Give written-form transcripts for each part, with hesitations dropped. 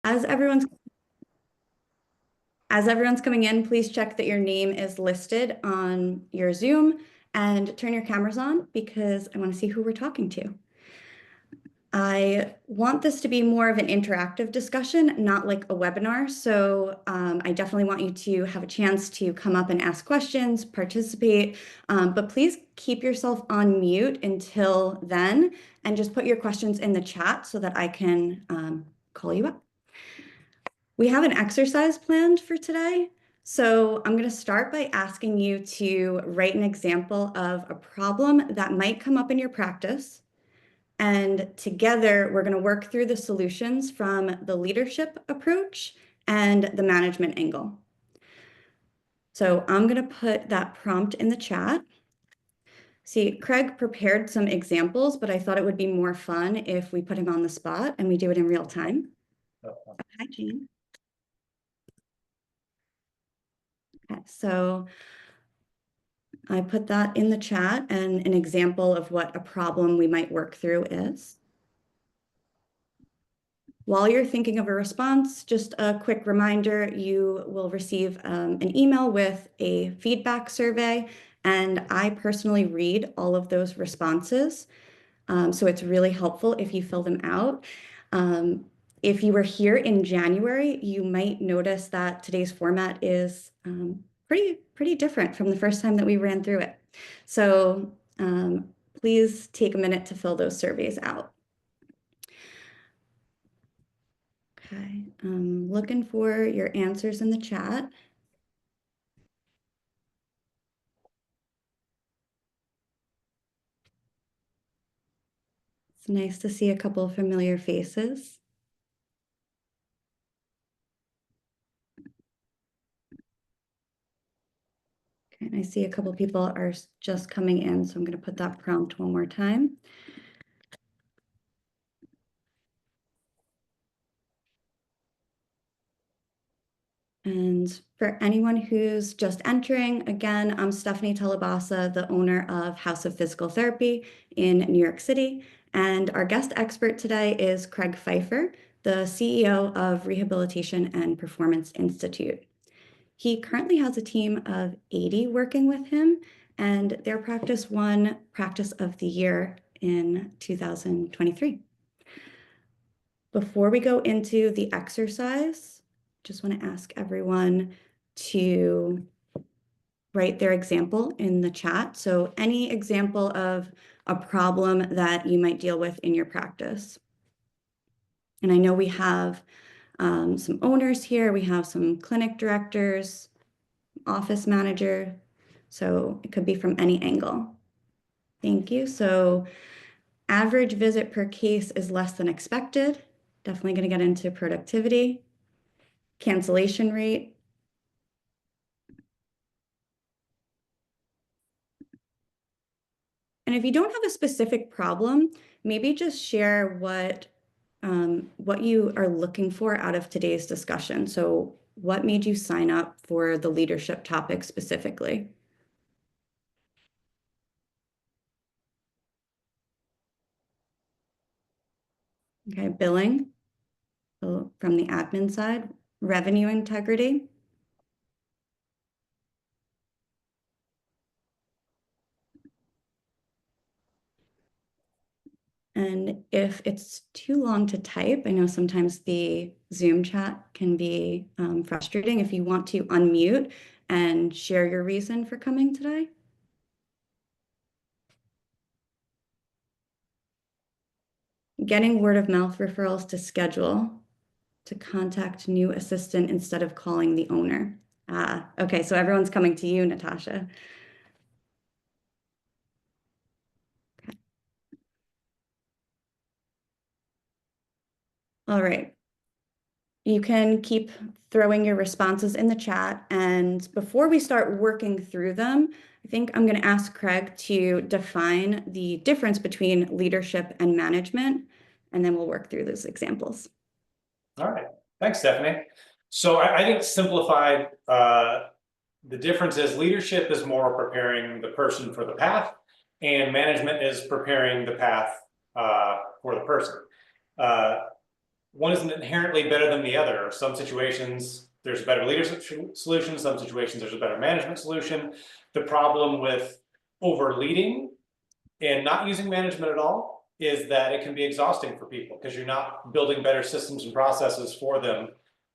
As everyone's as everyone's coming in, please check that your name is listed on your Zoom and turn your cameras on because I want to see who we're talking to. I want this to be more of an interactive discussion, not like a webinar. So I definitely want you to have a chance to come up and ask questions, participate, but please keep yourself on mute until then and just put your questions in the chat so that I can call you up. We have an exercise planned for today. So I'm going to start by asking you to write an example of a problem that might come up in your practice. And together, we're going to work through the solutions from the leadership approach and the management angle. So I'm going to put that prompt in the chat. See, Craig prepared some examples, but I thought it would be more fun if we put him on the spot and we do it in real time. Hi, Jean. Okay, so I put that in the chat and an example of what a problem we might work through is. While you're thinking of a response, just a quick reminder, you will receive an email with a feedback survey, and I personally read all of those responses. So it's really helpful if you fill them out. If you were here in January, you might notice that today's format is pretty different from the first time that we ran through it. So please take a minute to fill those surveys out. Okay, I'm looking for your answers in the chat. It's nice to see a couple of familiar faces. Okay, and I see a couple of people are just coming in, so I'm going to put that prompt one more time. And for anyone who's just entering, again, I'm Stephanie Telebasa, the owner of House of Physical Therapy in New York City. And our guest expert today is Craig Pfeiffer, the CEO of Rehabilitation and Performance Institute. He currently has a team of 80 working with him, and their practice won Practice of the Year in 2023. Before we go into the exercise, just want to ask everyone to write their example in the chat. So any example of a problem that you might deal with in your practice. And I know we have some owners here. We have some clinic directors, office manager. So it could be from any angle. Thank you. So average visit per case is less than expected. Definitely going to get into productivity. Cancellation rate. And if you don't have a specific problem, maybe just share what you are looking for out of today's discussion. So what made you sign up for the leadership topic specifically? Okay, billing, so from the admin side, revenue integrity. And if it's too long to type, I know sometimes the Zoom chat can be frustrating. If you want to unmute and share your reason for coming today. Getting word of mouth referrals to schedule to contact new assistant instead of calling the owner. Okay, so everyone's coming to you, Natasha. Okay. All right. You can keep throwing your responses in the chat. And before we start working through them, I think I'm going to ask Craig to define the difference between leadership and management, and then we'll work through those examples. All right. Thanks, Stephanie. So I think simplified, the difference is leadership is more preparing the person for the path, and management is preparing the path for the person. one isn't inherently better than the other. Some situations, there's a better leadership solution. Some situations, there's a better management solution. The problem with over leading and not using management at all is that it can be exhausting for people because you're not building better systems and processes for them.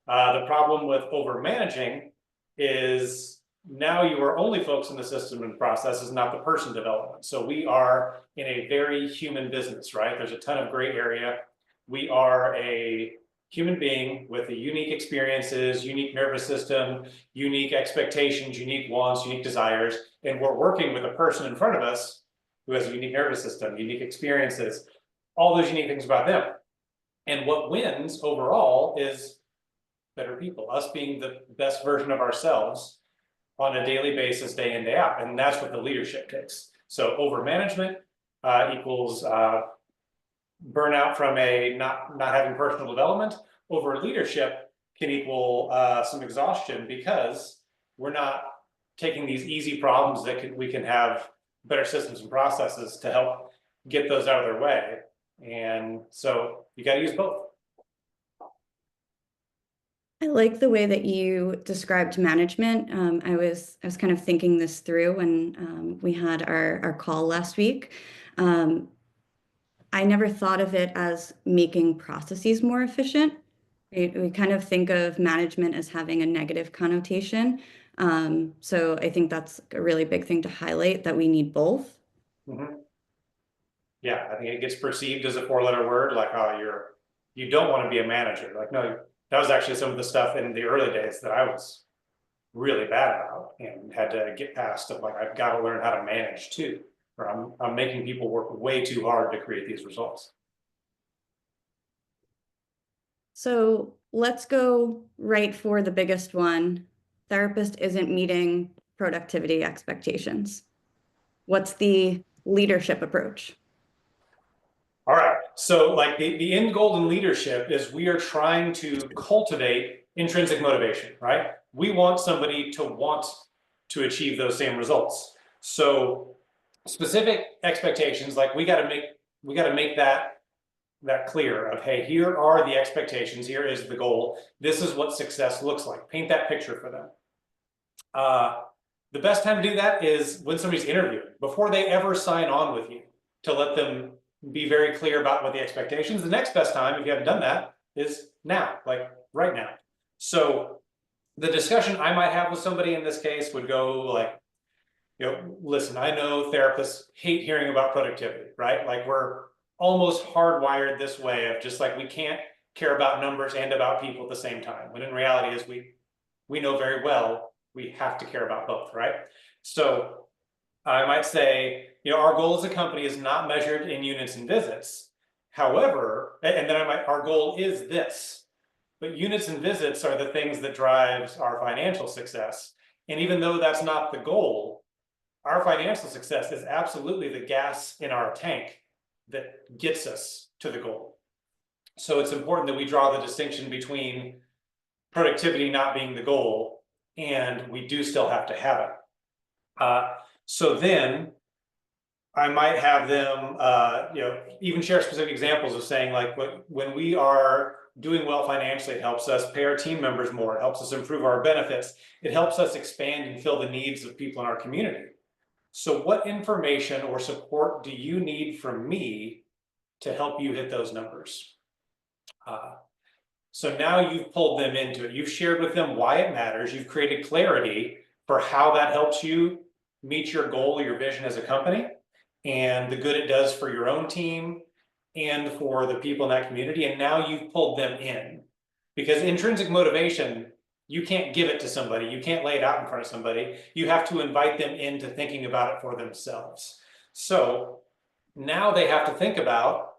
The problem with over managing is now you are only focused on the system and processes, not the person development. So we are in a very human business, right? There's a ton of gray area. We are a human being with a unique experiences, unique nervous system, unique expectations, unique wants, unique desires, and we're working with a person in front of us who has a unique nervous system, unique experiences, all those unique things about them. And what wins overall is better people, us being the best version of ourselves on a daily basis, day in, day out. And that's what the leadership takes. So over management equals burnout from a not having personal development. Over leadership can equal some exhaustion because we're not taking these easy problems that we can have better systems and processes to help get those out of their way. And so you got to use both. I like the way that you described management. I was kind of thinking this through when we had our call last week. I never thought of it as making processes more efficient. We kind of think of management as having a negative connotation. So I think that's a really big thing to highlight, that we need both. Mm-hmm. Yeah, I think it gets perceived as a four-letter word, like, oh, you don't want to be a manager. Like, no, that was actually some of the stuff in the early days that I was really bad about and had to get past of, like, I've got to learn how to manage too, or I'm making people work way too hard to create these results. So let's go right for the biggest one. Therapist isn't meeting productivity expectations. What's the leadership approach? All right, so like the end goal in leadership is we are trying to cultivate intrinsic motivation, right? We want somebody to want to achieve those same results. So specific expectations, like we got to make that clear of, hey, here are the expectations, here is the goal, this is what success looks like. Paint that picture for them. The best time to do that is when somebody's interviewing, before they ever sign on with you, to let them be very clear about what the expectations. The next best time, if you haven't done that, is now, like right now. So the discussion I might have with somebody in this case would go like, listen, I know therapists hate hearing about productivity, right? Like we're almost hardwired this way of just like, we can't care about numbers and about people at the same time. When in reality is we know very well, we have to care about both, right? So I might say, our goal as a company is not measured in units and visits. However, and then our goal is this, but units and visits are the things that drives our financial success. And even though that's not the goal, our financial success is absolutely the gas in our tank that gets us to the goal. So it's important that we draw the distinction between productivity not being the goal, and we do still have to have it. So then I might have them, even share specific examples of saying, like, when we are doing well financially, it helps us pay our team members more, it helps us improve our benefits, it helps us expand and fill the needs of people in our community. So what information or support do you need from me to help you hit those numbers? So now you've pulled them into it. You've shared with them why it matters. You've created clarity for how that helps you meet your goal or your vision as a company, and the good it does for your own team and for the people in that community. And now you've pulled them in, because intrinsic motivation, you can't give it to somebody. You can't lay it out in front of somebody. You have to invite them into thinking about it for themselves. So now they have to think about,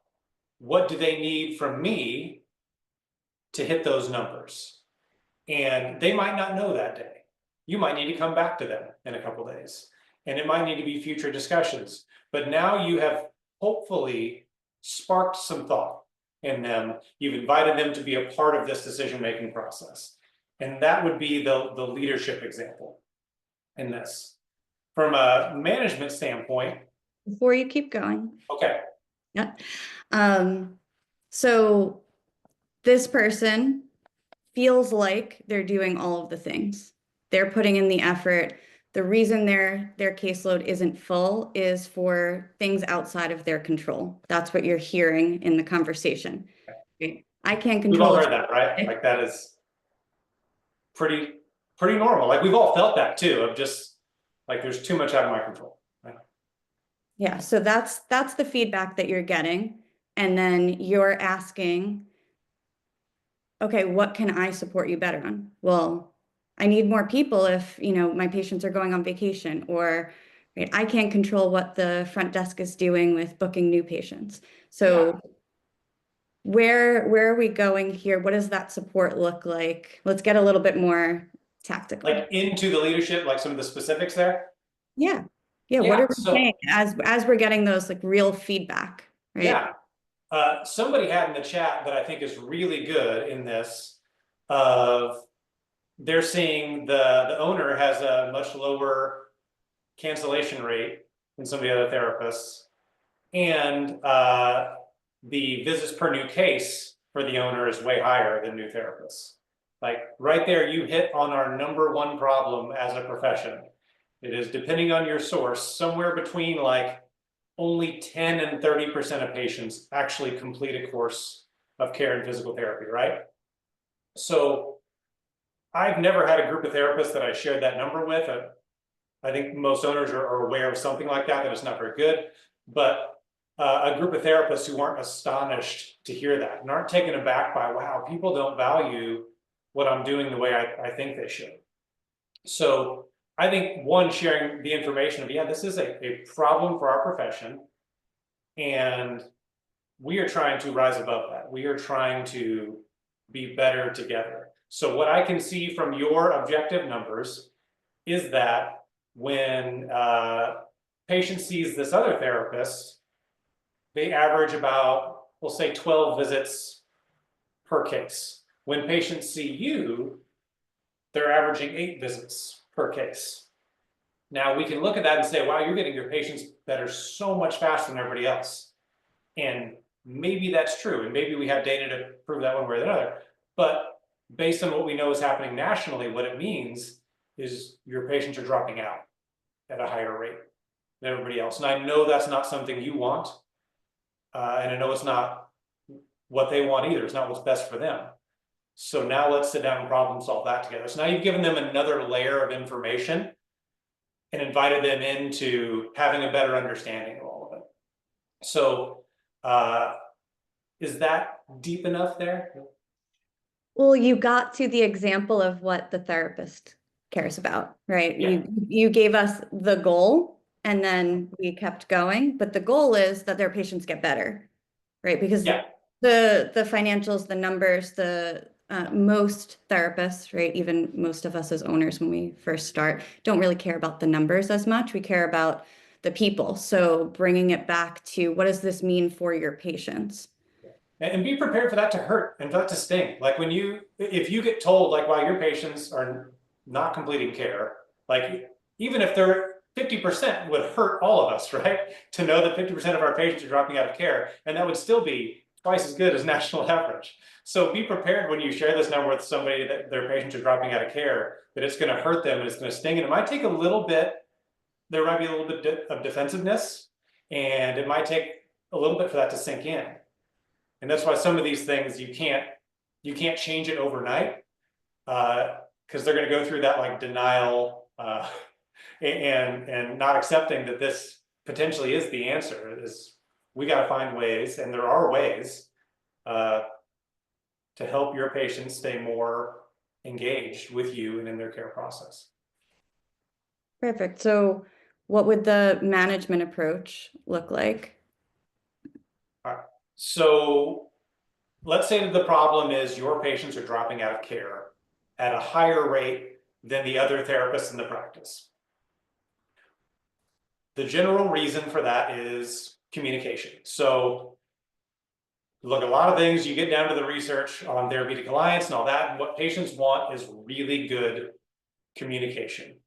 what do they need from me to hit those numbers? And they might not know that day. You might need to come back to them in a couple of days, and it might need to be future discussions. But now you have hopefully sparked some thought in them. You've invited them to be a part of this decision-making process. And that would be the leadership example in this. From a management standpoint. Before you keep going. Okay. Yeah. So this person feels like they're doing all of the things. They're putting in the effort. The reason their caseload isn't full is for things outside of their control. That's what you're hearing in the conversation. Right? I can't We've all control heard that, right? it. Like that is pretty normal. Like we've all felt that too, of just like there's too much out of my control. Right? Yeah, so that's the feedback that you're getting. And then you're asking, okay, what can I support you better on? Well, I need more people if, my patients are going on vacation, or right, I can't control what the front desk is doing with booking new patients. Yeah. So where are we going here? What does that support look like? Let's get a little bit more tactical. Like into the leadership, like some of the specifics there. Yeah. Yeah, what Yeah. are we saying as we're getting those like real feedback, right? Yeah. Somebody had in the chat that I think is really good in this of they're seeing the owner has a much lower cancellation rate than some of the other therapists. And the visits per new case for the owner is way higher than new therapists. Like right there, you hit on our #1 problem as a profession. It is, depending on your source, somewhere between like only 10 and 30% of patients actually complete a course of care in physical therapy, right? So I've never had a group of therapists that I shared that number with. I think most owners are aware of something like that it's not very good. But a group of therapists who aren't astonished to hear that and aren't taken aback by, wow, people don't value what I'm doing the way I think they should. So I think one, sharing the information of, yeah, this is a problem for our profession. And we are trying to rise above that. We are trying to be better together. So what I can see from your objective numbers is that when patient sees this other therapist, they average about, we'll say 12 visits per case. When patients see you, they're averaging 8 visits per case. Now we can look at that and say, wow, you're getting your patients better so much faster than everybody else. And maybe that's true. And maybe we have data to prove that one way or the other. But based on what we know is happening nationally, what it means is your patients are dropping out at a higher rate than everybody else. And I know that's not something you want. And I know it's not what they want either. It's not what's best for them. So now let's sit down and problem solve that together. So now you've given them another layer of information and invited them into having a better understanding of all of it. So is that deep enough there? Well, you got to the example of what the therapist cares about, right? Yeah. You gave us the goal and then we kept going, but the goal is that their patients get better, right? Because Yeah. the financials, the numbers, the most therapists, right? Even most of us as owners when we first start don't really care about the numbers as much. We care about the people. So bringing it back to what does this mean for your patients? And be prepared for that to hurt and for that to sting. Like when if you get told like, wow, your patients are not completing care, like even if they're 50% would hurt all of us, right? To know that 50% of our patients are dropping out of care, and that would still be twice as good as national average. So be prepared when you share this number with somebody that their patients are dropping out of care, that it's going to hurt them and it's going to sting. And it might take a little bit, there might be a little bit of defensiveness, and it might take a little bit for that to sink in. And that's why some of these things you can't change it overnight, because they're going to go through that like denial and not accepting that this potentially is the answer. Is we got to find ways, and there are ways to help your patients stay more engaged with you and in their care process. Perfect. So what would the management approach look like? All right. So let's say that the problem is your patients are dropping out of care at a higher rate than the other therapists in the practice. The general reason for that is communication. So look, a lot of things, you get down to the research on therapeutic alliance and all that, and what patients want is really good communication.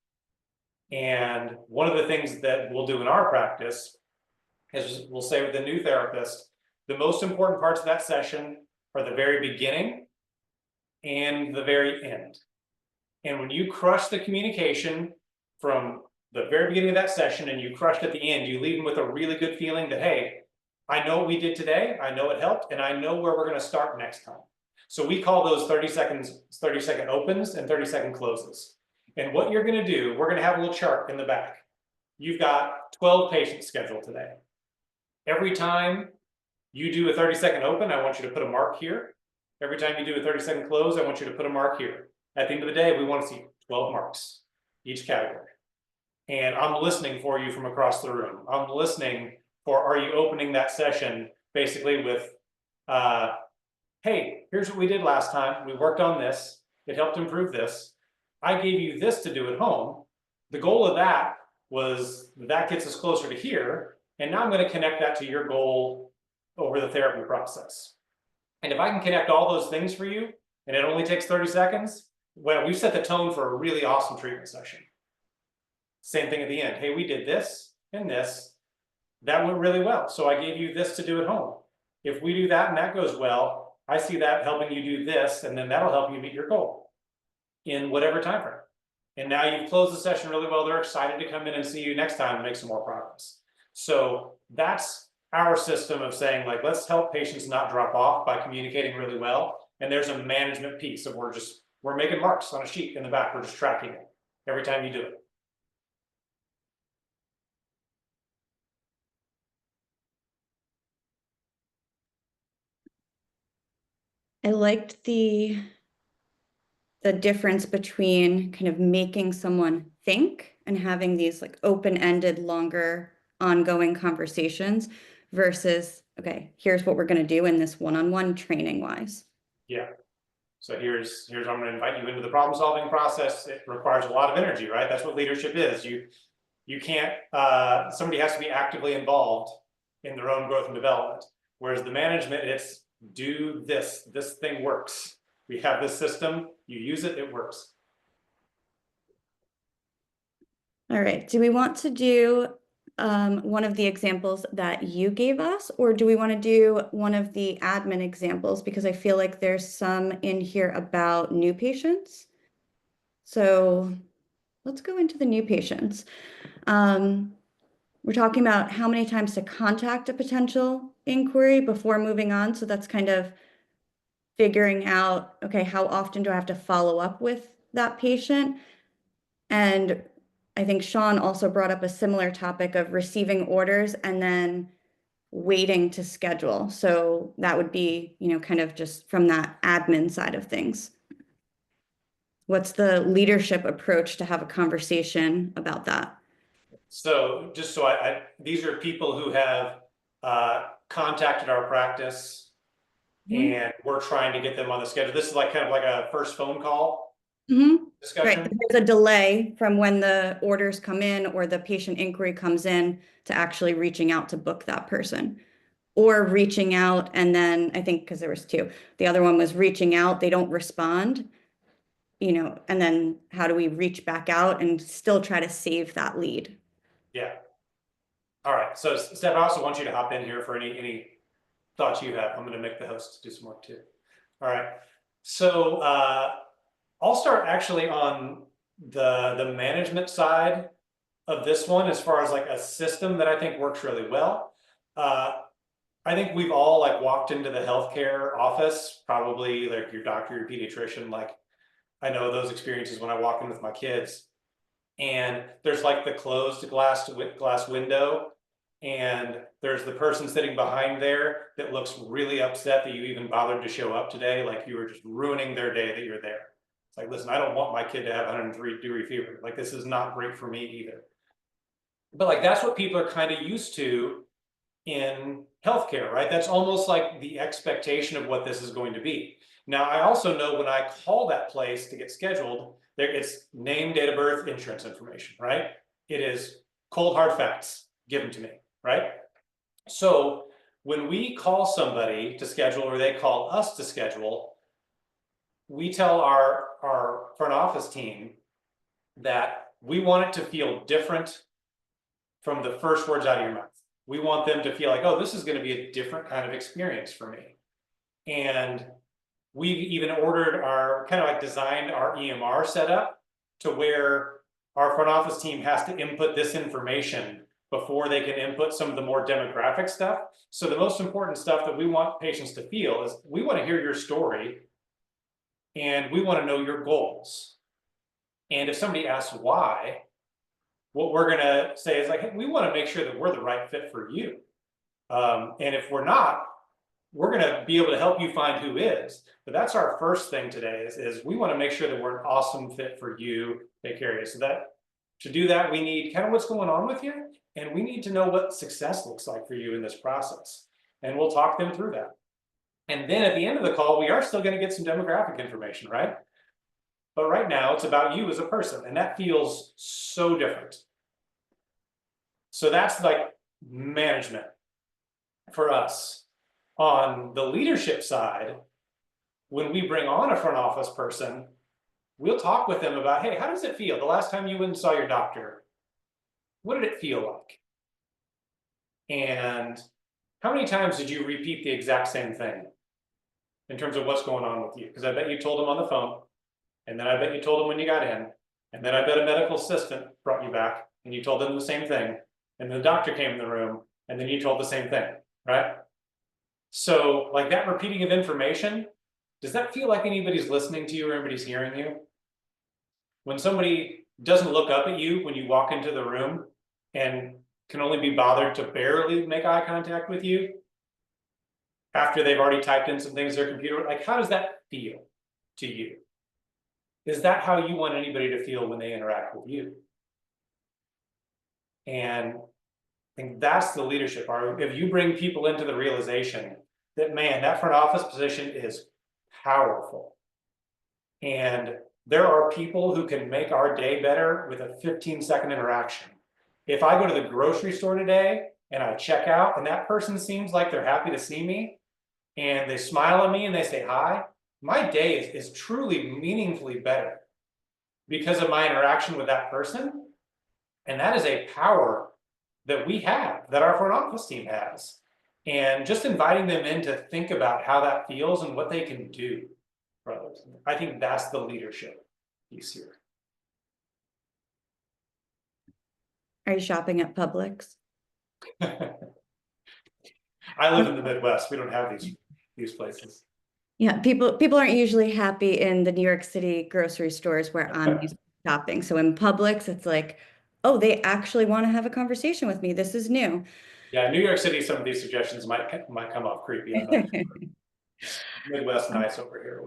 And one of the things that we'll do in our practice is we'll say with the new therapist, the most important parts of that session are the very beginning and the very end. And when you crush the communication from the very beginning of that session and you crushed at the end, you leave them with a really good feeling that, hey, I know what we did today, I know it helped, and I know where we're going to start next time. So we call those 30-second opens and 30-second closes. And what you're going to do, we're going to have a little chart in the back. You've got 12 patients scheduled today. Every time you do a 30-second open, I want you to put a mark here. Every time you do a 30-second close, I want you to put a mark here. At the end of the day, we want to see 12 marks, each category. And I'm listening for you from across the room. I'm listening for, are you opening that session basically with, hey, here's what we did last time. We worked on this. It helped improve this. I gave you this to do at home. The goal of that was that gets us closer to here. And now I'm going to connect that to your goal over the therapy process. And if I can connect all those things for you, and it only takes 30 seconds, well, we've set the tone for a really awesome treatment session. Same thing at the end. Hey, we did this and this. That went really well. So I gave you this to do at home. If we do that and that goes well, I see that helping you do this, and then that'll help you meet your goal in whatever time frame. And now you've closed the session really well. They're excited to come in and see you next time and make some more progress. So that's our system of saying, like, let's help patients not drop off by communicating really well. And there's a management piece of we're making marks on a sheet in the back. We're just tracking it every time you do it. I liked the difference between kind of making someone think and having these like open-ended, longer, ongoing conversations versus, okay, here's what we're going to do in this one-on-one training wise. Yeah. So here's I'm going to invite you into the problem solving process. It requires a lot of energy, right? That's what leadership is. You can't, somebody has to be actively involved in their own growth and development. Whereas the management, it's do this thing works. We have this system, you use it, it works. All right. Do we want to do one of the examples that you gave us, or do we want to do one of the admin examples? Because I feel like there's some in here about new patients. So let's go into the new patients. We're talking about how many times to contact a potential inquiry before moving on. So that's kind of figuring out, okay, how often do I have to follow up with that patient? And I think Sean also brought up a similar topic of receiving orders and then waiting to schedule. So that would be, kind of just from that admin side of things. What's the leadership approach to have a conversation about that? So just so these are people who have contacted our practice, and we're trying to get them on the schedule. This is like kind of like a first phone call discussion. Right. There's a delay from when the orders come in or the patient inquiry comes in to actually reaching out to book that person, or reaching out and then I think because there was two, the other one was reaching out, they don't respond, and then how do we reach back out and still try to save that lead? Yeah. All right. So Steph, I also want you to hop in here for any thoughts you have. I'm going to make the host do some work too. All right. So I'll start actually on the management side of this one, as far as like a system that I think works really well. I think we've all like walked into the healthcare office, probably like your doctor, your pediatrician. Like I know those experiences when I walk in with my kids, and there's like the closed glass window, and there's the person sitting behind there that looks really upset that you even bothered to show up today. Like you were just ruining their day that you're there. It's like, listen, I don't want my kid to have 103-degree fever. Like this is not great for me either. But like that's what people are kind of used to in healthcare, right? That's almost like the expectation of what this is going to be. Now, I also know when I call that place to get scheduled, it's name, date of birth, insurance information, right? It is cold hard facts given to me, right? So when we call somebody to schedule or they call us to schedule, we tell our front office team that we want it to feel different from the first words out of your mouth. We want them to feel like, oh, this is going to be a different kind of experience for me. And we've even ordered our, kind of like designed our EMR setup to where our front office team has to input this information before they can input some of the more demographic stuff. So the most important stuff that we want patients to feel is we want to hear your story and we want to know your goals. And if somebody asks why, what we're going to say is like, hey, we want to make sure that we're the right fit for you. And if we're not, we're going to be able to help you find who is. But that's our first thing today is we want to make sure that we're an awesome fit for you, take care of you. So that to do that, we need kind of what's going on with you. And we need to know what success looks like for you in this process. And we'll talk them through that. And then at the end of the call, we are still going to get some demographic information, right? But right now it's about you as a person, and that feels so different. So that's like management for us. On the leadership side, when we bring on a front office person, we'll talk with them about, hey, how does it feel? The last time you went and saw your doctor, what did it feel like? And how many times did you repeat the exact same thing in terms of what's going on with you? Because I bet you told them on the phone, and then I bet you told them when you got in, and then I bet a medical assistant brought you back and you told them the same thing, and the doctor came in the room and then you told the same thing, right? So like that repeating of information, does that feel like anybody's listening to you or anybody's hearing you? When somebody doesn't look up at you when you walk into the room and can only be bothered to barely make eye contact with you after they've already typed in some things to their computer, like how does that feel to you? Is that how you want anybody to feel when they interact with you? And I think that's the leadership part. If you bring people into the realization that, man, that front office position is powerful. And there are people who can make our day better with a 15-second interaction. If I go to the grocery store today and I check out and that person seems like they're happy to see me and they smile at me and they say hi, my day is truly meaningfully better because of my interaction with that person. And that is a power that we have, that our front office team has. And just inviting them in to think about how that feels and what they can do for others. I think that's the leadership piece here. Are you shopping at Publix? I live in the Midwest. We don't have these places. Yeah, people aren't usually happy in the New York City grocery stores where I'm used to shopping. So in Publix, it's like, oh, they actually want to have a conversation with me. This is new. Yeah, New York City, some of these suggestions might come off creepy. I'm not sure. Midwest nice over here.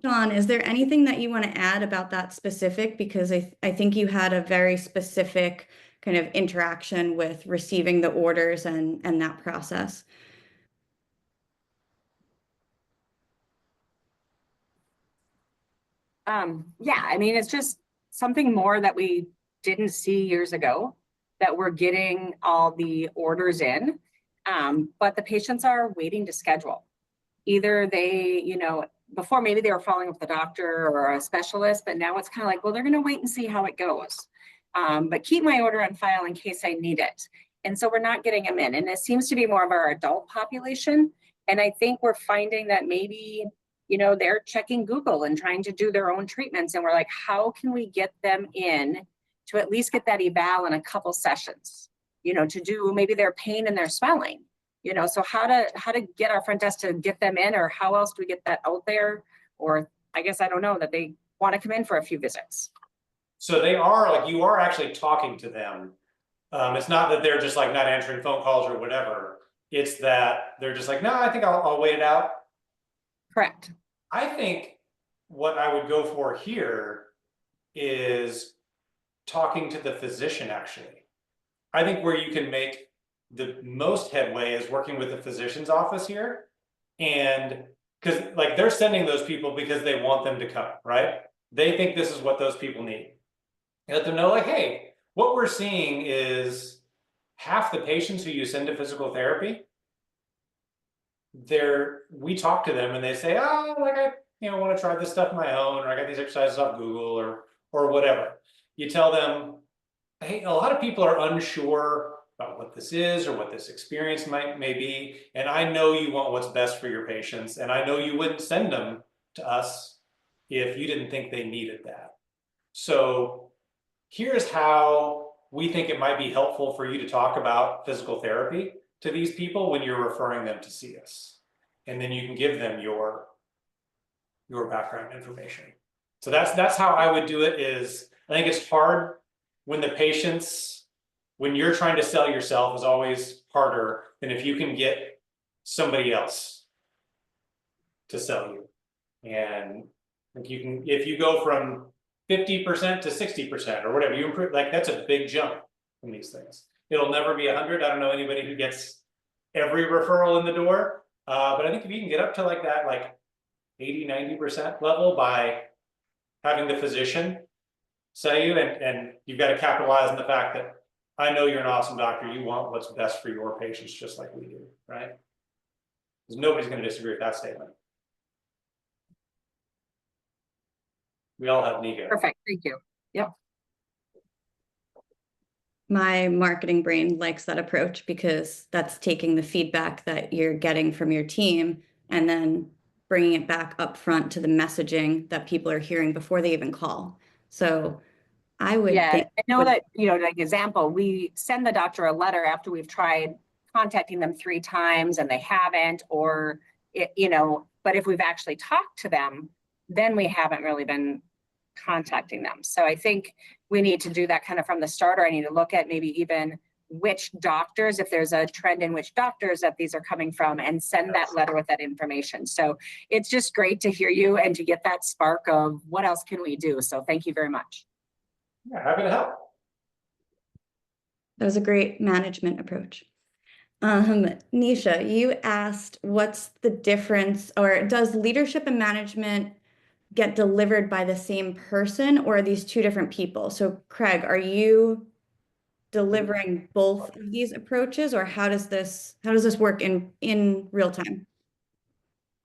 Sean, is there anything that you want to add about that specific? Because I think you had a very specific kind of interaction with receiving the orders and that process. Yeah, I mean, it's just something more that we didn't see years ago, that we're getting all the orders in, but the patients are waiting to schedule. Either they, you know, before maybe they were following up with the doctor or a specialist, but now it's kind of like, well, they're going to wait and see how it goes. But keep my order on file in case I need it. And so we're not getting them in. And it seems to be more of our adult population. And I think we're finding that maybe, you know, they're checking Google and trying to do their own treatments. And we're like, how can we get them in to at least get that eval in a couple sessions, you know, to do maybe their pain and their swelling, you know, so how to get our front desk to get them in, or how else do we get that out there? Or I guess, I don't know, that they want to come in for a few visits. So they are like, you are actually talking to them. It's not that they're just like not answering phone calls or whatever. It's that they're just like, no, I think I'll wait it out. Correct. I think what I would go for here is talking to the physician, actually. I think where you can make the most headway is working with the physician's office here. And because like they're sending those people because they want them to come, right? They think this is what those people need. And let them know like, hey, what we're seeing is half the patients who you send to physical therapy, we talk to them and they say, oh, like I want to try this stuff on my own, or I got these exercises off Google or whatever. You tell them, hey, a lot of people are unsure about what this is or what this experience may be. And I know you want what's best for your patients, and I know you wouldn't send them to us if you didn't think they needed that. So here's how we think it might be helpful for you to talk about physical therapy to these people when you're referring them to see us. And then you can give them your background information. So that's how I would do it. Is I think it's hard when the patients, when you're trying to sell yourself, is always harder than if you can get somebody else to sell you. And like you can, if you go from 50% to 60% or whatever, you improve, like that's a big jump from these things. It'll never be 100. I don't know anybody who gets every referral in the door. But I think if you can get up to like that, like 80–90% level by having the physician sell you, and you've got to capitalize on the fact that I know you're an awesome doctor. You want what's best for your patients just like we do, right? Because nobody's going to disagree with that statement. We all have an ego. Perfect, thank you. Yep. My marketing brain likes that approach because that's taking the feedback that you're getting from your team and then bringing it back up front to the messaging that people are hearing before they even call. So I would think. I know that, like example, we send the doctor a letter after we've tried contacting them 3 times and they haven't, or, but if we've actually talked to them, then we haven't really been contacting them. So I think we need to do that kind of from the start, or I need to look at maybe even which doctors, if there's a trend in which doctors that these are coming from, and send that letter with that information. So it's just great to hear you and to get that spark of what else can we do. So thank you very much. Yeah, happy to help. That was a great management approach. Nisha, you asked what's the difference, or does leadership and management get delivered by the same person, or are these 2 different people? So Craig, are you delivering both of these approaches, or how does this work in real time?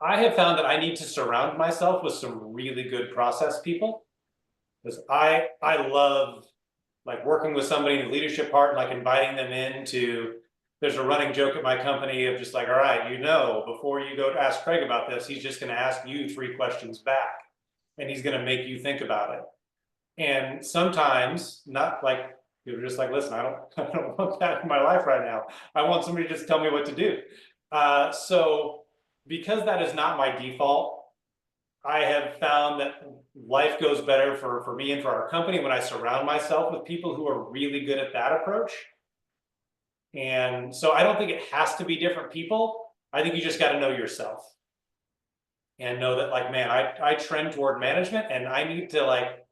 I have found that I need to surround myself with some really good process people, because I love like working with somebody in the leadership part, and like inviting them into. There's a running joke at my company of just like, all right, before you go to ask Craig about this, he's just going to ask you 3 questions back, and he's going to make you think about it. And sometimes not like you're just like, listen, I don't want that in my life right now. I want somebody to just tell me what to do. So because that is not my default, I have found that life goes better for me and for our company when I surround myself with people who are really good at that approach. And so I don't think it has to be different people. I think you just got to know yourself and know that, like, man, I trend toward management, and I need to like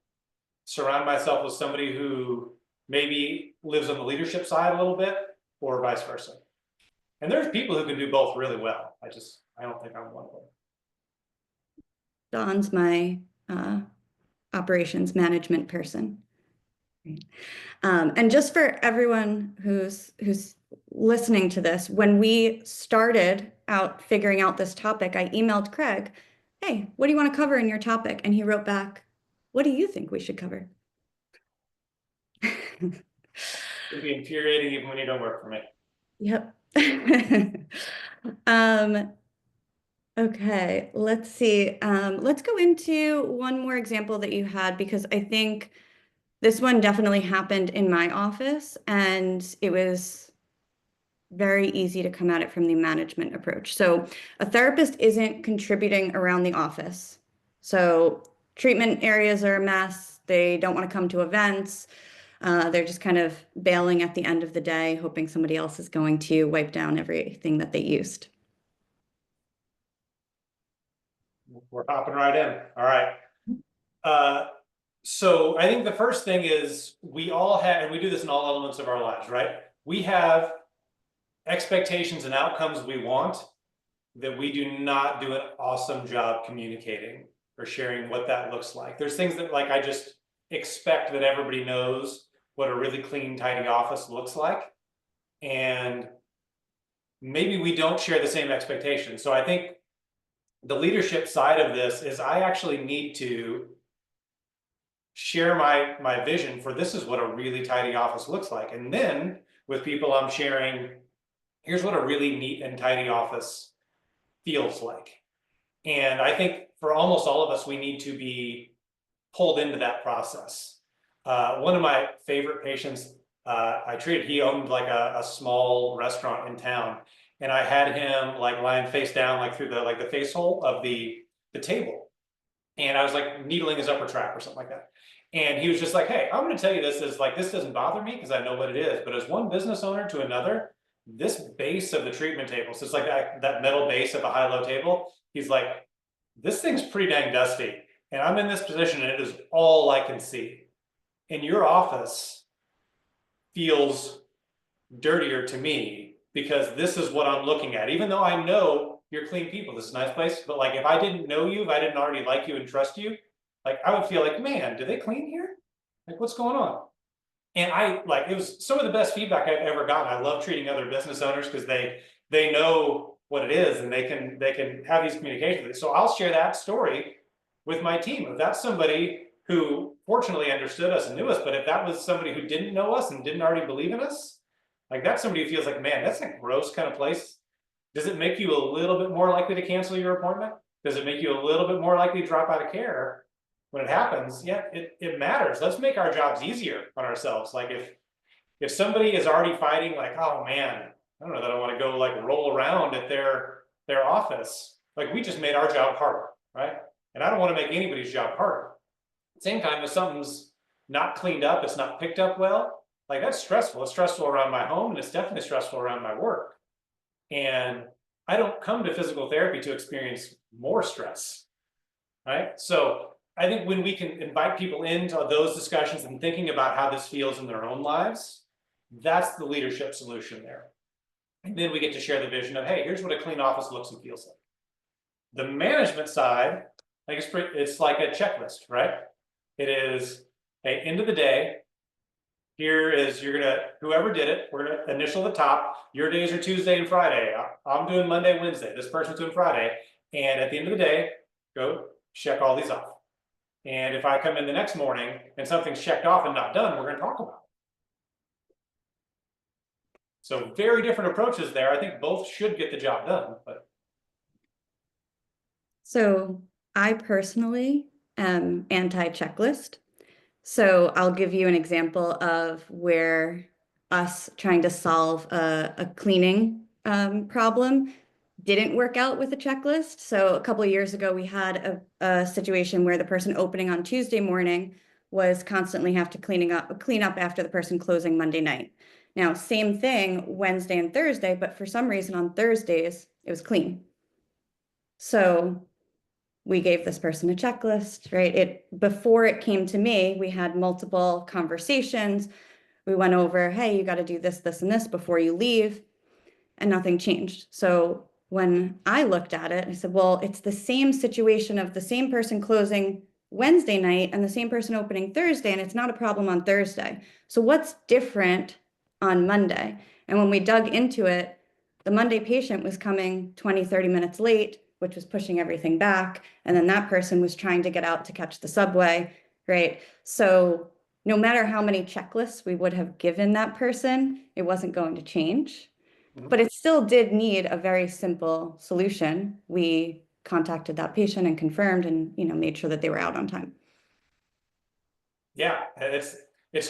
surround myself with somebody who maybe lives on the leadership side a little bit, or vice versa. And there's people who can do both really well. I don't think I'm one of them. Don's my operations management person. And just for everyone who's listening to this, when we started out figuring out this topic, I emailed Craig, hey, what do you want to cover in your topic? And he wrote back, what do you think we should cover? It'd be infuriating even when you don't work for me. Yep. Okay, let's see. Let's go into one more example that you had, because I think this one definitely happened in my office, and it was very easy to come at it from the management approach. So a therapist isn't contributing around the office. So treatment areas are a mess. They don't want to come to events. They're just kind of bailing at the end of the day, hoping somebody else is going to wipe down everything that they used. We're hopping right in. All right. So I think the first thing is we all have, and we do this in all elements of our lives, right? We have expectations and outcomes we want that we do not do an awesome job communicating or sharing what that looks like. There's things that like I just expect that everybody knows what a really clean, tidy office looks like. And maybe we don't share the same expectations. So I think the leadership side of this is I actually need to share my vision for this is what a really tidy office looks like. And then with people I'm sharing, here's what a really neat and tidy office feels like. And I think for almost all of us, we need to be pulled into that process. One of my favorite patients I treated, he owned like a small restaurant in town, and I had him like lying face down, like through the face hole of the table. And I was like needling his upper tract or something like that. And he was just like, hey, I'm going to tell you this is like, this doesn't bother me because I know what it is. But as one business owner to another, this base of the treatment table, so it's like that metal base of a high-low table. He's like, this thing's pretty dang dusty. And I'm in this position and it is all I can see. And your office feels dirtier to me because this is what I'm looking at. Even though I know you're clean people, this is a nice place. But like, if I didn't know you, if I didn't already like you and trust you, like I would feel like, man, do they clean here? Like, what's going on? And it was some of the best feedback I've ever gotten. I love treating other business owners because they know what it is and they can have these communications. So I'll share that story with my team. If that's somebody who fortunately understood us and knew us, but if that was somebody who didn't know us and didn't already believe in us, like that's somebody who feels like, man, that's a gross kind of place. Does it make you a little bit more likely to cancel your appointment? Does it make you a little bit more likely to drop out of care when it happens? Yeah, it matters. Let's make our jobs easier on ourselves. Like if somebody is already fighting, like, oh man, I don't know that I want to go like roll around at their office. Like we just made our job harder, right? And I don't want to make anybody's job harder. At the same time, if something's not cleaned up, it's not picked up well, like that's stressful. It's stressful around my home and it's definitely stressful around my work. And I don't come to physical therapy to experience more stress, right? So I think when we can invite people into those discussions and thinking about how this feels in their own lives, that's the leadership solution there. And then we get to share the vision of, hey, here's what a clean office looks and feels like. The management side, like it's like a checklist, right? It is, hey, end of the day, here is, whoever did it, we're gonna initial the top, your days are Tuesday and Friday. I'm doing Monday, Wednesday, this person's doing Friday. And at the end of the day, go check all these off. And if I come in the next morning and something's checked off and not done, we're gonna talk about it. So very different approaches there. I think both should get the job done, but. So I personally am anti-checklist. So I'll give you an example of where us trying to solve a cleaning problem didn't work out with a checklist. So a couple of years ago, we had a situation where the person opening on Tuesday morning was constantly have to clean up after the person closing Monday night. Now, same thing Wednesday and Thursday, but for some reason on Thursdays, it was clean. So we gave this person a checklist, right? Before it came to me, we had multiple conversations. We went over, hey, you got to do this, this, and this before you leave, and nothing changed. So when I looked at it, I said, well, it's the same situation of the same person closing Wednesday night and the same person opening Thursday, and it's not a problem on Thursday. So what's different on Monday? And when we dug into it, the Monday patient was coming 20, 30 minutes late, which was pushing everything back. And then that person was trying to get out to catch the subway, right? So no matter how many checklists we would have given that person, it wasn't going to change. But it still did need a very simple solution. We contacted that patient and confirmed and made sure that they were out on time. Yeah, it's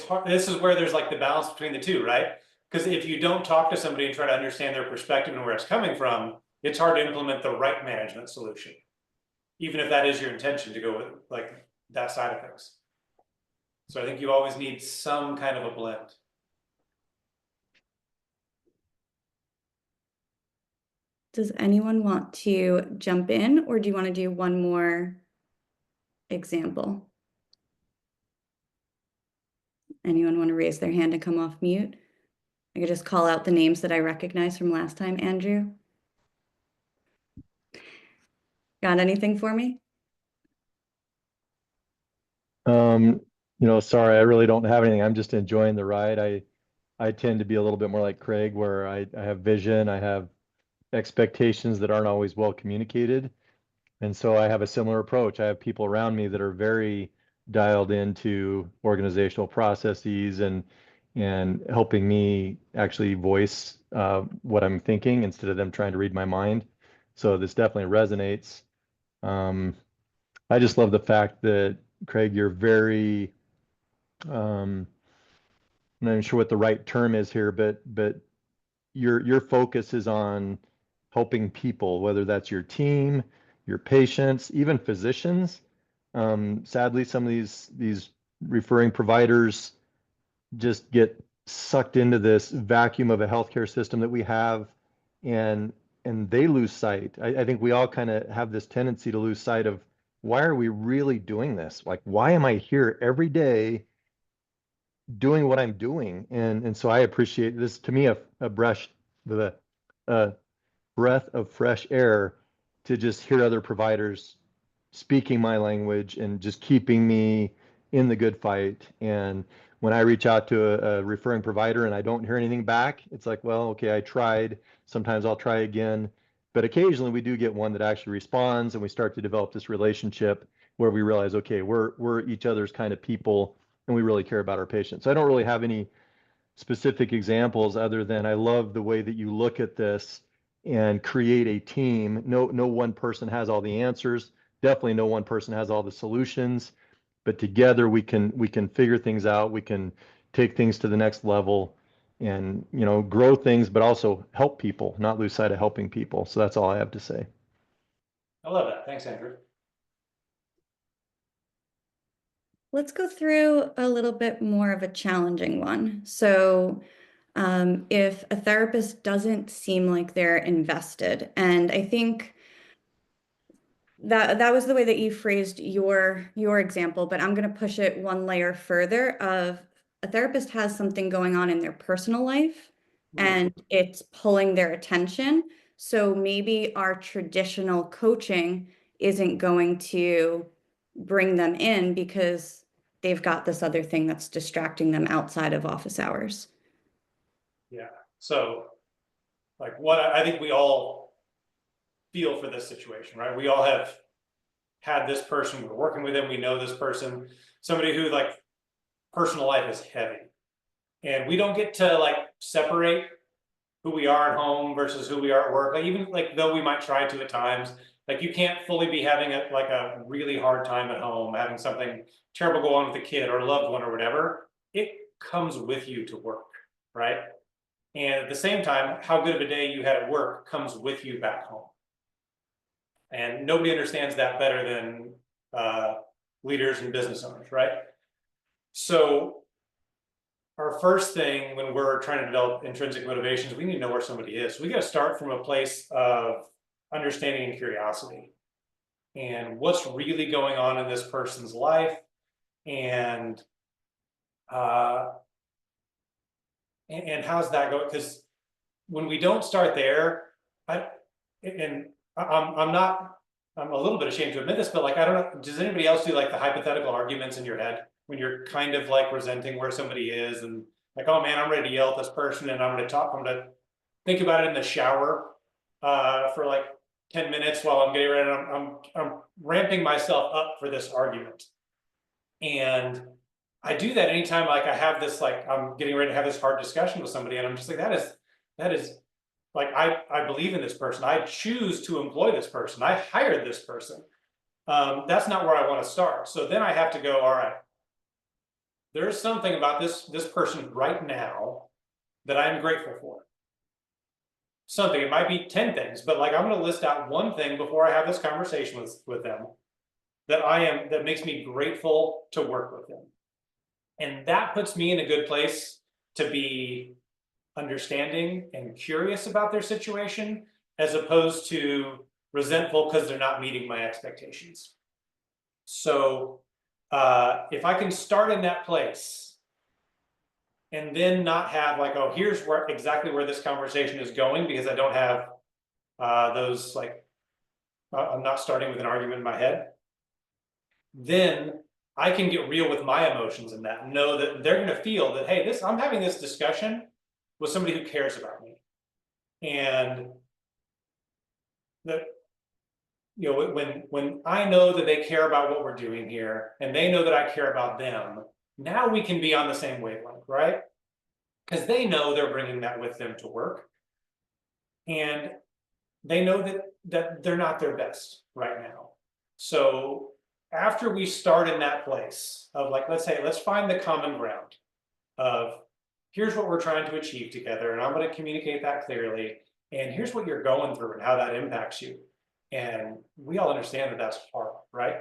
hard. This is where there's like the balance between the two, right? Because if you don't talk to somebody and try to understand their perspective and where it's coming from, it's hard to implement the right management solution, even if that is your intention to go with like that side of things. So I think you always need some kind of a blend. Does anyone want to jump in, or do you want to do one more example? Anyone want to raise their hand and come off mute? I could just call out the names that I recognize from last time, Andrew. Got anything for me? Sorry, I really don't have anything. I'm just enjoying the ride. I tend to be a little bit more like Craig, where I have vision, I have expectations that aren't always well communicated. And so I have a similar approach. I have people around me that are very dialed into organizational processes and and helping me actually voice what I'm thinking instead of them trying to read my mind. So this definitely resonates. I just love the fact that, Craig, you're very, I'm not even sure what the right term is here, but your focus is on helping people, whether that's your team, your patients, even physicians. Sadly, some of these referring providers just get sucked into this vacuum of a healthcare system that we have, and they lose sight. I think we all kind of have this tendency to lose sight of, why are we really doing this? Like, why am I here every day doing what I'm doing? And so I appreciate this. To me, a breath of fresh air to just hear other providers speaking my language and just keeping me in the good fight. And when I reach out to a referring provider and I don't hear anything back, it's like, well, okay, I tried. Sometimes I'll try again. But occasionally we do get one that actually responds, and we start to develop this relationship where we realize, okay, we're each other's kind of people, and we really care about our patients. So I don't really have any specific examples other than I love the way that you look at this and create a team. No one person has all the answers. Definitely no one person has all the solutions, but together we can figure things out. We can take things to the next level and, grow things, but also help people, not lose sight of helping people. So that's all I have to say. I love that. Thanks, Andrew. Let's go through a little bit more of a challenging one. So if a therapist doesn't seem like they're invested, and I think that was the way that you phrased your example, but I'm going to push it one layer further of a therapist has something going on in their personal life and it's pulling their attention. So maybe our traditional coaching isn't going to bring them in because they've got this other thing that's distracting them outside of office hours. Yeah. So, like, what I think we all feel for this situation, right? We all have had this person, we're working with them, we know this person, somebody who, like, personal life is heavy, and we don't get to, like, separate who we are at home versus who we are at work. Like, even, like, though we might try to at times, like, you can't fully be having a really hard time at home, having something terrible go on with a kid or a loved one or whatever. It comes with you to work, right? And at the same time, how good of a day you had at work comes with you back home. And nobody understands that better than leaders and business owners, right? So our first thing when we're trying to develop intrinsic motivations, we need to know where somebody is. We got to start from a place of understanding and curiosity, and what's really going on in this person's life, and how's that going? Because when we don't start there, I'm a little bit ashamed to admit this, but, like, I don't know, does anybody else do, like, the hypothetical arguments in your head when you're kind of, like, resenting where somebody is, and, like, oh man, I'm ready to yell at this person, and I'm going to think about it in the shower for like 10 minutes while I'm getting ready. I'm ramping myself up for this argument. And I do that anytime, like, I have this, like, I'm getting ready to have this hard discussion with somebody, and I'm just like, that is like, I believe in this person. I choose to employ this person. I hired this person. That's not where I want to start. So then I have to go, all right, there's something about this person right now that I'm grateful for. Something, it might be 10 things, but, like, I'm going to list out one thing before I have this conversation with them that makes me grateful to work with them. And that puts me in a good place to be understanding and curious about their situation, as opposed to resentful because they're not meeting my expectations. So if I can start in that place and then not have, like, oh, here's exactly where this conversation is going, because I don't have those, like, I'm not starting with an argument in my head, then I can get real with my emotions in that, and know that they're going to feel that, hey, I'm having this discussion with somebody who cares about me. And that, when I know that they care about what we're doing here, and they know that I care about them, now we can be on the same wavelength, right? because they know they're bringing that with them to work. And they know that they're not their best right now. So after we start in that place of like, let's find the common ground of here's what we're trying to achieve together, and I'm going to communicate that clearly, and here's what you're going through and how that impacts you. And we all understand that that's hard, right?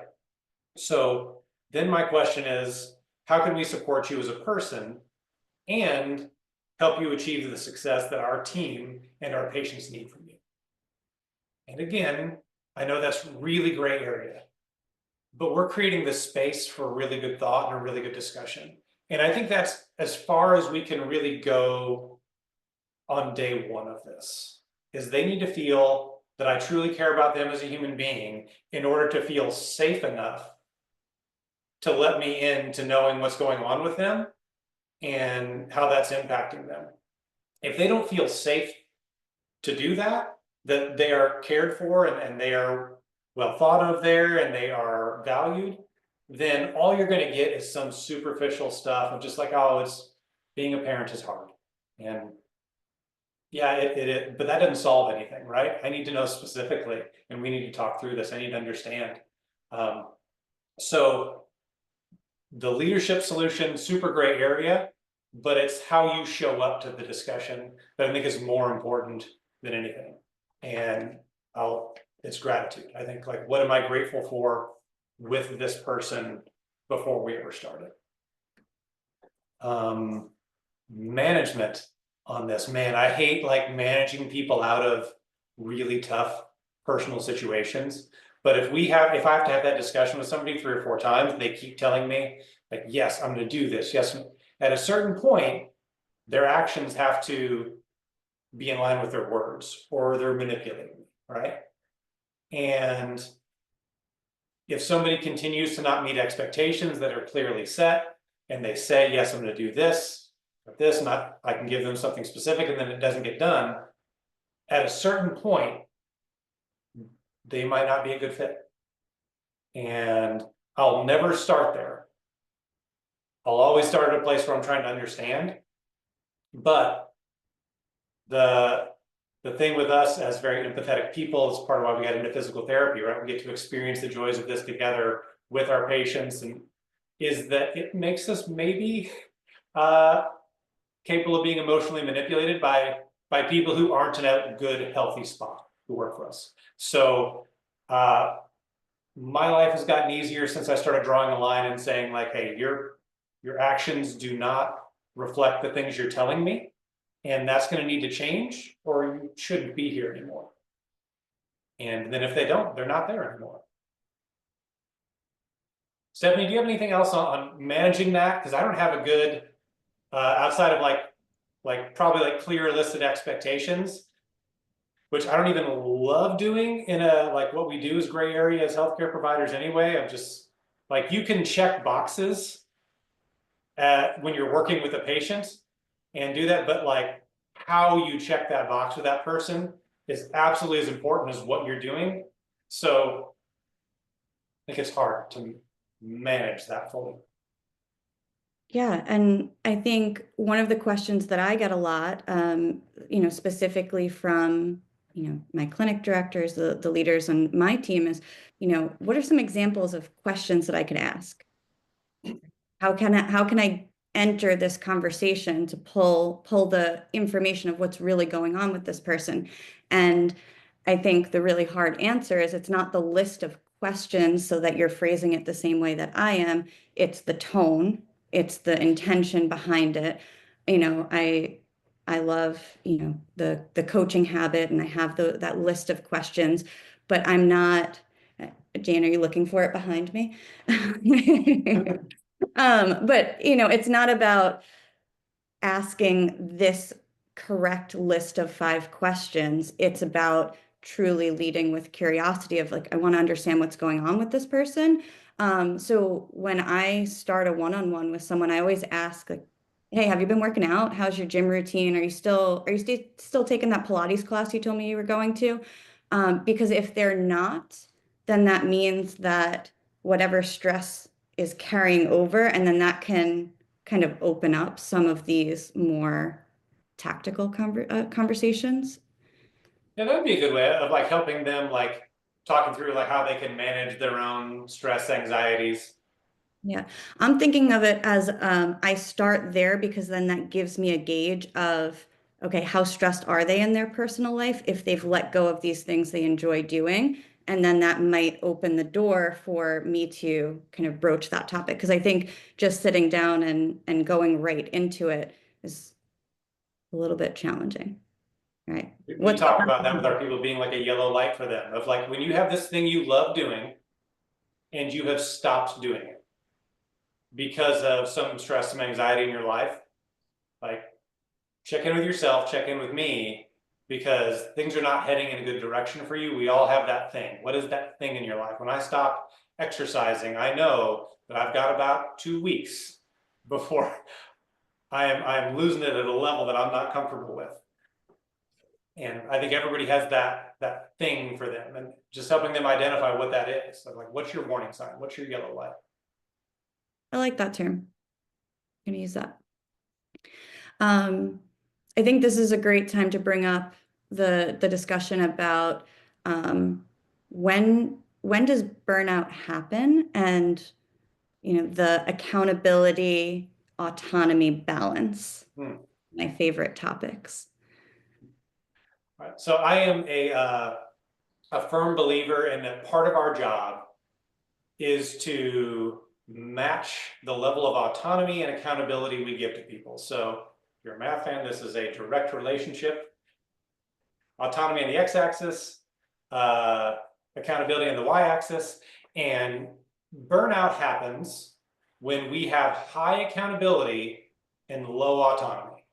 So then my question is, how can we support you as a person and help you achieve the success that our team and our patients need from you? And again, I know that's really gray area, but we're creating this space for really good thought and a really good discussion. And I think that's as far as we can really go on day one of this, is they need to feel that I truly care about them as a human being in order to feel safe enough to let me into knowing what's going on with them and how that's impacting them. If they don't feel safe to do that, that they are cared for and they are well thought of there and they are valued, then all you're going to get is some superficial stuff of just like, oh, it's being a parent is hard. And yeah, but that doesn't solve anything, right? I need to know specifically, and we need to talk through this. I need to understand. So the leadership solution, super gray area, but it's how you show up to the discussion that I think is more important than anything. And it's gratitude. I think, like, what am I grateful for with this person before we ever started? Management on this, man, I hate like managing people out of really tough personal situations. But if I have to have that discussion with somebody 3 or 4 times, and they keep telling me like, yes, I'm going to do this. Yes. At a certain point, their actions have to be in line with their words, or they're manipulating, right? And if somebody continues to not meet expectations that are clearly set, and they say, yes, I'm going to do this, I can give them something specific, and then it doesn't get done, at a certain point, they might not be a good fit. And I'll never start there. I'll always start at a place where I'm trying to understand. But the thing with us as very empathetic people is part of why we got into physical therapy, right? We get to experience the joys of this together with our patients, and is that it makes us maybe capable of being emotionally manipulated by people who aren't in a good, healthy spot who work for us. So my life has gotten easier since I started drawing a line and saying like, hey, your actions do not reflect the things you're telling me. And that's going to need to change, or you shouldn't be here anymore. And then if they don't, they're not there anymore. Stephanie, do you have anything else on managing that? Because I don't have a good, outside of like probably like clear listed expectations, which I don't even love doing in a, like what we do is gray area as healthcare providers anyway. I'm just like, you can check boxes when you're working with a patient and do that, but like how you check that box with that person is absolutely as important as what you're doing. So I think it's hard to manage that fully. Yeah, and I think one of the questions that I get a lot, specifically from, my clinic directors, the leaders on my team is, what are some examples of questions that I could ask? How can I enter this conversation to pull the information of what's really going on with this person? And I think the really hard answer is it's not the list of questions so that you're phrasing it the same way that I am. It's the tone, it's the intention behind it. I love, the coaching habit, and I have that list of questions, but I'm not, Jane, are you looking for it behind me? But it's not about asking this correct list of 5 questions. It's about truly leading with curiosity of like, I want to understand what's going on with this person. So when I start a one-on-one with someone, I always ask like, hey, have you been working out? How's your gym routine? Are you still taking that Pilates class you told me you were going to? Because if they're not, then that means that whatever stress is carrying over, and then that can kind of open up some of these more tactical conversations. Yeah, that'd be a good way of like helping them, like talking through like how they can manage their own stress, anxieties. Yeah, I'm thinking of it as I start there because then that gives me a gauge of, okay, how stressed are they in their personal life if they've let go of these things they enjoy doing? And then that might open the door for me to kind of broach that topic. Because I think just sitting down and going right into it is a little bit challenging, right? We talk about that with our people being like a yellow light for them, of like when you have this thing you love doing and you have stopped doing it because of some stress, some anxiety in your life, like check in with yourself, check in with me, because things are not heading in a good direction for you. We all have that thing. What is that thing in your life? When I stop exercising, I know that I've got about 2 weeks before I'm losing it at a level that I'm not comfortable with. And I think everybody has that thing for them, and just helping them identify what that is. So like, what's your warning sign? What's your yellow light? I like that term. I'm gonna use that. I think this is a great time to bring up the discussion about when does burnout happen, and the accountability autonomy balance. My favorite topics. Right. So I am a firm believer in that part of our job is to match the level of autonomy and accountability we give to people. So if you're a math fan, this is a direct relationship. Autonomy on the x-axis, accountability on the y-axis, and burnout happens when we have high accountability and low autonomy.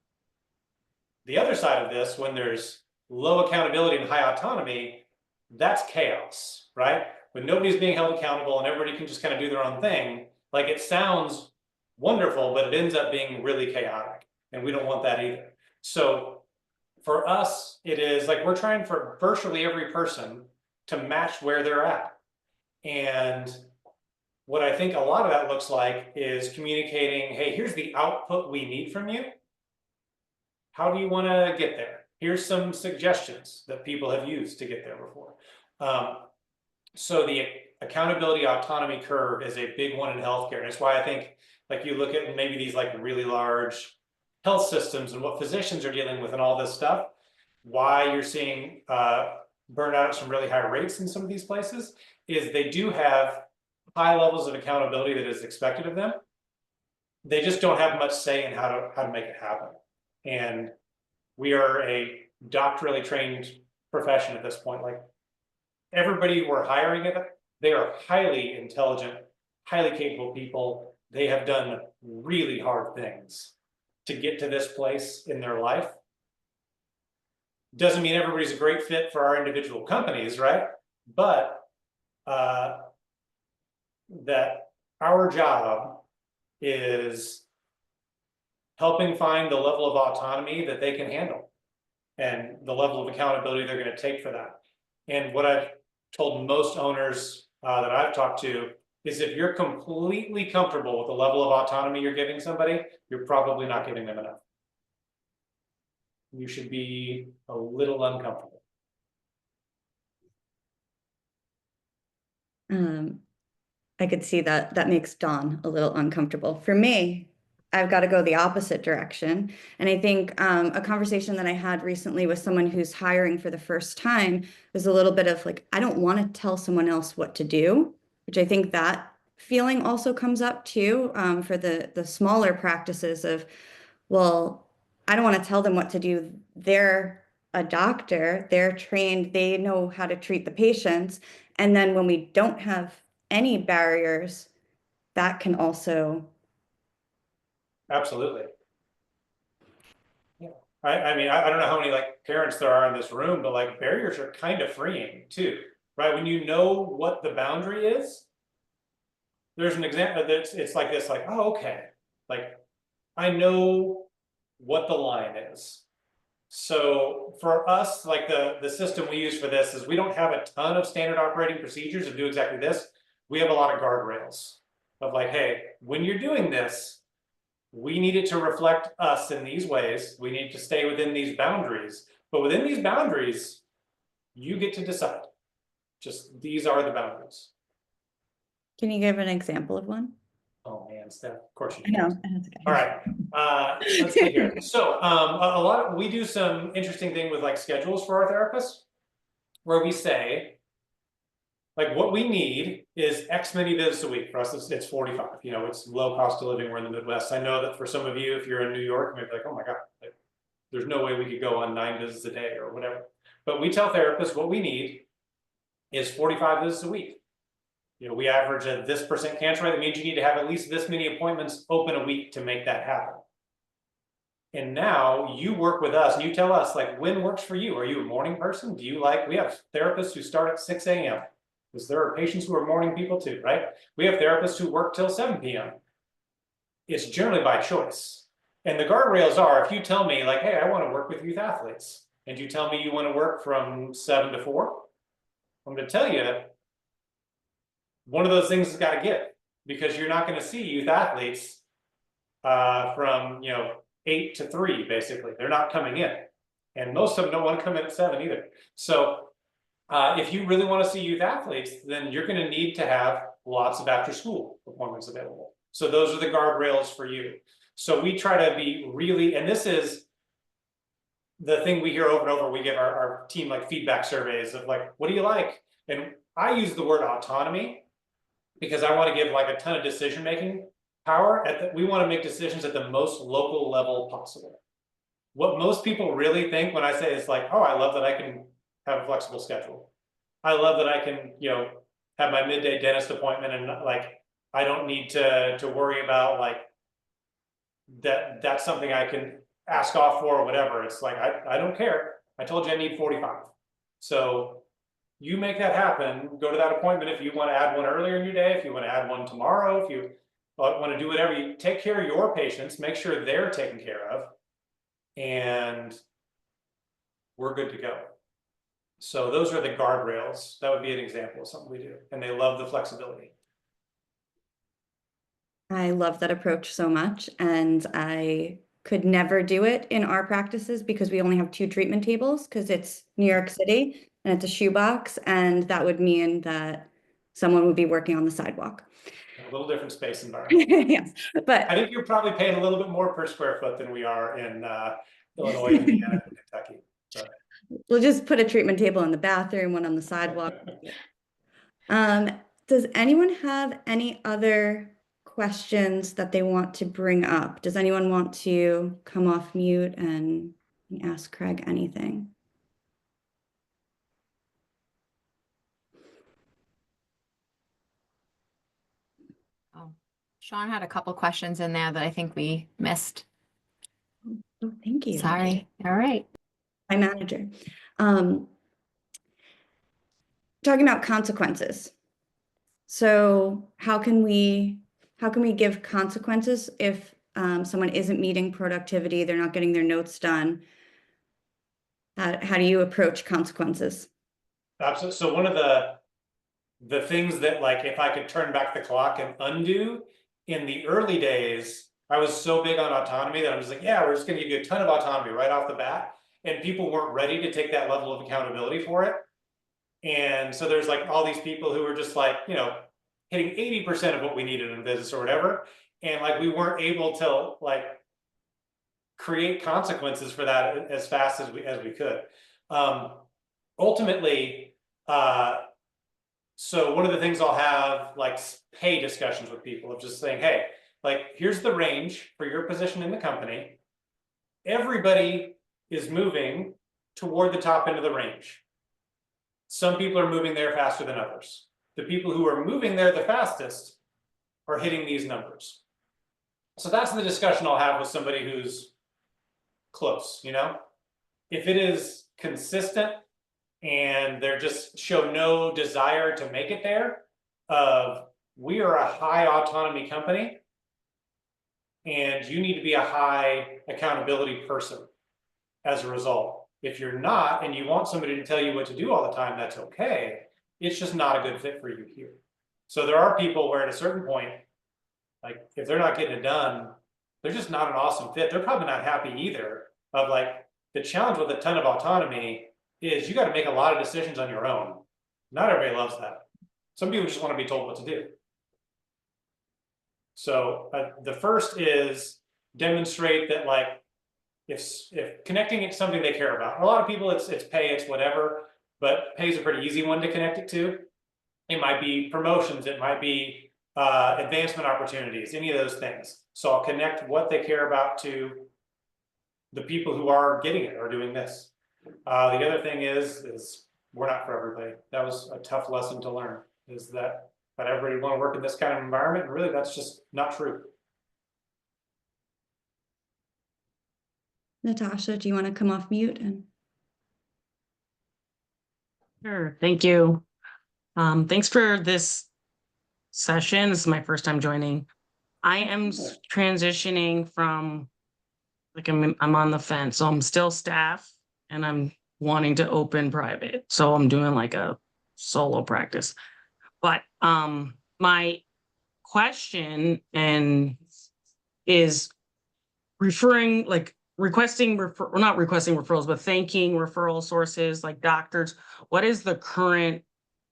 The other side of this, when there's low accountability and high autonomy, that's chaos, right? When nobody's being held accountable and everybody can just kind of do their own thing, like it sounds wonderful, but it ends up being really chaotic, and we don't want that either. So for us, it is like we're trying for virtually every person to match where they're at. And what I think a lot of that looks like is communicating, hey, here's the output we need from you. How do you want to get there? Here's some suggestions that people have used to get there before. So the accountability autonomy curve is a big one in healthcare. And it's why I think like you look at maybe these like really large health systems and what physicians are dealing with and all this stuff, why you're seeing burnout at some really high rates in some of these places is they do have high levels of accountability that is expected of them. They just don't have much say in how to make it happen. And we are a doctorally trained profession at this point. Like everybody we're hiring, they are highly intelligent, highly capable people. They have done really hard things to get to this place in their life. Doesn't mean everybody's a great fit for our individual companies, right? But that our job is helping find the level of autonomy that they can handle and the level of accountability they're going to take for that. And what I've told most owners that I've talked to is if you're completely comfortable with the level of autonomy you're giving somebody, you're probably not giving them enough. You should be a little uncomfortable. I could see that makes Dawn a little uncomfortable. For me, I've got to go the opposite direction. And I think a conversation that I had recently with someone who's hiring for the first time was a little bit of like, I don't want to tell someone else what to do, which I think that feeling also comes up too for the smaller practices of, well, I don't want to tell them what to do. They're a doctor, they're trained, they know how to treat the patients. And then when we don't have any barriers, that can also. Absolutely. Yeah. I mean, I don't know how many like parents there are in this room, but like barriers are kind of freeing too, right? When you know what the boundary is, there's an example that it's like this, like, oh, okay. Like, I know what the line is. So for us, like the system we use for this is we don't have a ton of standard operating procedures to do exactly this. We have a lot of guardrails of like, hey, when you're doing this, we need it to reflect us in these ways. We need to stay within these boundaries, but within these boundaries, you get to decide. Just these are the boundaries. Can you give an example of one? Oh man, Steph, of course you I know. can. That's okay. All right, let's see here. So we do some interesting thing with like schedules for our therapists, where we say, like, what we need is X many visits a week. For us, it's 45. You know, it's low cost of living. We're in the Midwest. I know that for some of you, if you're in New York, maybe like, oh my God, like, there's no way we could go on 9 visits a day or whatever. But we tell therapists what we need is 45 visits a week. You know, we average a this % cancel rate. That means you need to have at least this many appointments open a week to make that happen. And now you work with us and you tell us, like, when works for you. Are you a morning person? Do you like, we have therapists who start at 6 a.m. because there are patients who are morning people too, right? We have therapists who work till 7 p.m. It's generally by choice. And the guardrails are, if you tell me like, hey, I want to work with youth athletes, and you tell me you want to work from 7 to 4, I'm going to tell you, one of those things has got to give, because you're not going to see youth athletes from, you know, 8 to 3, basically. They're not coming in. And most of them don't want to come in at 7 either. So if you really want to see youth athletes, then you're going to need to have lots of after school appointments available. So those are the guardrails for you. So we try to be really, and this is the thing we hear over and over. We give our team like feedback surveys of like, what do you like? And I use the word autonomy because I want to give like a ton of decision-making power. We want to make decisions at the most local level possible. What most people really think when I say it's like, oh, I love that I can have a flexible schedule. I love that I can, you know, have my midday dentist appointment and like, I don't need to worry about like that's something I can ask off for or whatever. It's like, I don't care. I told you I need 45. So you make that happen, go to that appointment. If you want to add one earlier in your day, if you want to add one tomorrow, if you want to do whatever, you take care of your patients, make sure they're taken care of, and we're good to go. So those are the guardrails. That would be an example of something we do, and they love the flexibility. I love that approach so much, and I could never do it in our practices because we only have 2 treatment tables because it's New York City and it's a shoebox, and that would mean that someone would be working on the sidewalk. A little different space environment. Yes, but I think you're probably paying a little bit more per square foot than we are in Illinois, Indiana, and Kentucky. So. We'll just put a treatment table in the bathroom, one on the sidewalk. Does anyone have any other questions that they want to bring up? Does anyone want to come off mute and ask Craig anything? Oh, Sean had a couple questions in there that I think we missed. Oh, thank you. Sorry. All right. My manager. Talking about consequences. So how can we give consequences if someone isn't meeting productivity, they're not getting their notes done? How do you approach consequences? Absolutely. So one of the things that, like, if I could turn back the clock and undo, in the early days, I was so big on autonomy that I'm just like, yeah, we're just going to give you a ton of autonomy right off the bat. And people weren't ready to take that level of accountability for it. And so there's like all these people who were just like, you know, hitting 80% of what we needed in a business or whatever. And like, we weren't able to like create consequences for that as fast as we could. Ultimately, so one of the things I'll have like pay discussions with people of just saying, hey, like, here's the range for your position in the company. Everybody is moving toward the top end of the range. Some people are moving there faster than others. The people who are moving there the fastest are hitting these numbers. So that's the discussion I'll have with somebody who's close, you know? If it is consistent and they're just show no desire to make it there, we are a high autonomy company and you need to be a high accountability person as a result. If you're not, and you want somebody to tell you what to do all the time, that's okay. It's just not a good fit for you here. So there are people where at a certain point, like if they're not getting it done, they're just not an awesome fit. They're probably not happy either. Of like, the challenge with a ton of autonomy is you got to make a lot of decisions on your own. Not everybody loves that. Some people just want to be told what to do. So the first is demonstrate that, like, if connecting it's something they care about. A lot of people it's pay, it's whatever, but pay is a pretty easy one to connect it to. It might be promotions, it might be advancement opportunities, any of those things. So I'll connect what they care about to the people who are getting it or doing this. The other thing is we're not for everybody. That was a tough lesson to learn, is that not everybody want to work in this kind of environment, and really that's just not true. Natasha, do you want to come off mute? And Sure, thank you. Thanks for this session. This is my first time joining. I am transitioning from, like, I'm on the fence, so I'm still staff and I'm wanting to open private. So I'm doing like a solo practice. But my question is referring, like, requesting not requesting referrals, but thanking referral sources like doctors. What is the current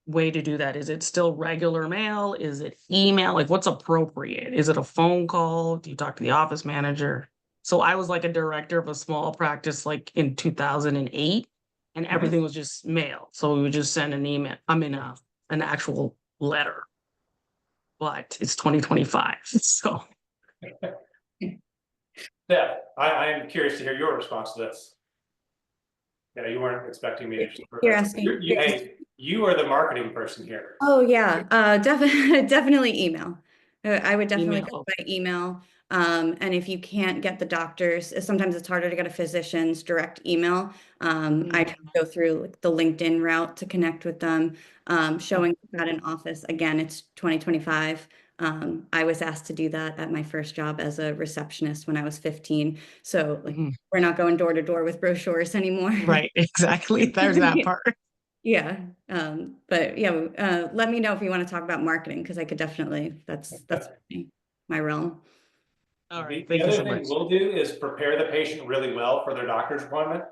way to do that? Is it still regular mail? Is it email? Like, what's appropriate? Is it a phone call? Do you talk to the office manager? So I was like a director of a small practice like in 2008, and everything was just mail. So we would just send an email, an actual letter. But it's 2025, so. Yeah, I am curious to hear your response to this. Yeah, you weren't expecting me to. You're asking. Hey, you are the marketing person here. Oh yeah, definitely email. I would definitely Email, go by email. And if you can't get the doctors, sometimes it's harder to get a physician's direct email. I try to go through like the LinkedIn route to connect with them. Showing that in office, again, it's 2025. I was asked to do that at my first job as a receptionist when I was 15. So like, we're not going door to door with brochures anymore. Right, exactly. There's that part. Yeah. But yeah, let me know if you want to talk about marketing, because I could definitely, that's my realm. All right, The thank you other so thing much. we'll do is prepare the patient really well for their doctor's appointment.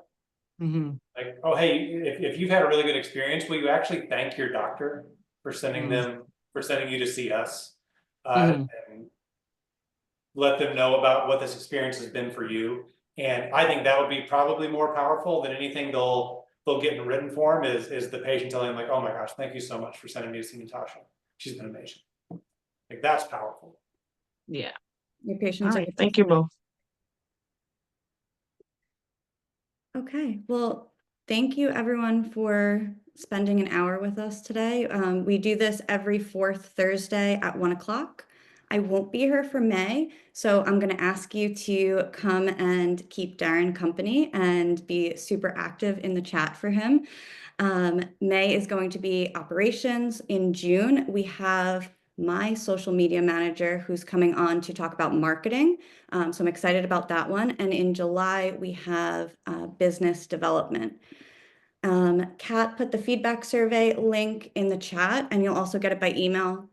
Like, oh, hey, if you've had a really good experience, will you actually thank your doctor for sending you to see us? And let them know about what this experience has been for you. And I think that would be probably more powerful than anything they'll get in written form is the patient telling them, like, oh my gosh, thank you so much for sending me to see Natasha. She's been amazing. Like, that's powerful. Yeah. Your All patients are right, thank you both. Okay, well, thank you everyone for spending an hour with us today. We do this every fourth Thursday at 1 o'clock. I won't be here for May, so I'm going to ask you to come and keep Darren company and be super active in the chat for him. May is going to be operations. In June, we have my social media manager who's coming on to talk about marketing. So I'm excited about that one. And in July, we have business development. Kat put the feedback survey link in the chat, and you'll also get it by email.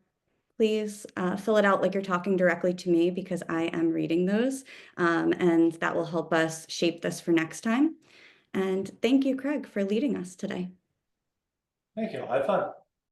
Please fill it out like you're talking directly to me, because I am reading those, and that will help us shape this for next time. And thank you, Craig, for leading us today. Thank you. I had fun.